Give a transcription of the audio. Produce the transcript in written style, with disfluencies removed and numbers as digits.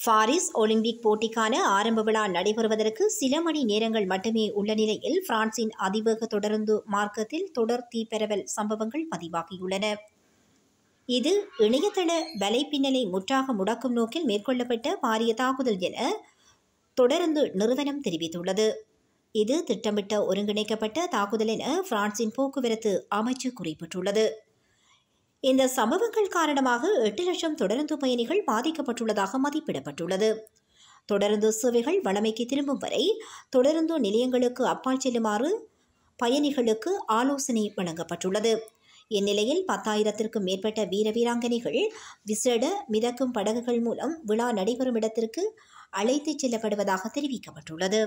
Paris Olympic போட்டிக்கான ஆரம்ப விழா நடைபெறுவதற்கு சில மணி நேரங்கள் மட்டுமே உள்ள நிலையில் பிரான்சின் அதிவேக தொடருந்து மார்க்கத்தில் தொடர் தீப்பரவல் சம்பவங்கள் பதிவாகியுள்ளன. இது இணையதள வலைப்பின்னலை முற்றாக முடக்கும் நோக்கில் மேற்கொள்ளப்பட்ட பாரிய தாக்குதல் என தொடருந்து நிறுவனம் தெரிவித்துள்ளது. இது திட்டமிட்ட ஒருங்கிணைக்கப்பட்ட தாக்குதல் என பிரான்சின் போக்குவரத்து அமைச்சு குறிப்பிட்டுள்ளது. இந்த சம்பவங்கள் காரணமாக 8 லட்சம் தொடருந்து பயணிகள் பாதிக்கப்பட்டுள்ளதாக மதிப்பிடப்பட்டுள்ளது. தொடருந்து சேவைகள் வழமைக்கு திரும்பும் வரை தொடருந்து நிலையங்களுக்கு அப்பால் செல்லுமாறு பயணிகளுக்கு ஆலோசனை வழங்கப்பட்டுள்ளது. இந்நிலையில் 10,000க்கும் மேற்பட்ட வீர வீராங்கனைகள் விசேட மிதக்கும் படகுகள் மூலம் விழா நடைபெறும் இடத்திற்கு அழைத்துச் செல்லப்படுவதாக தெரிவிக்கப்பட்டுள்ளது.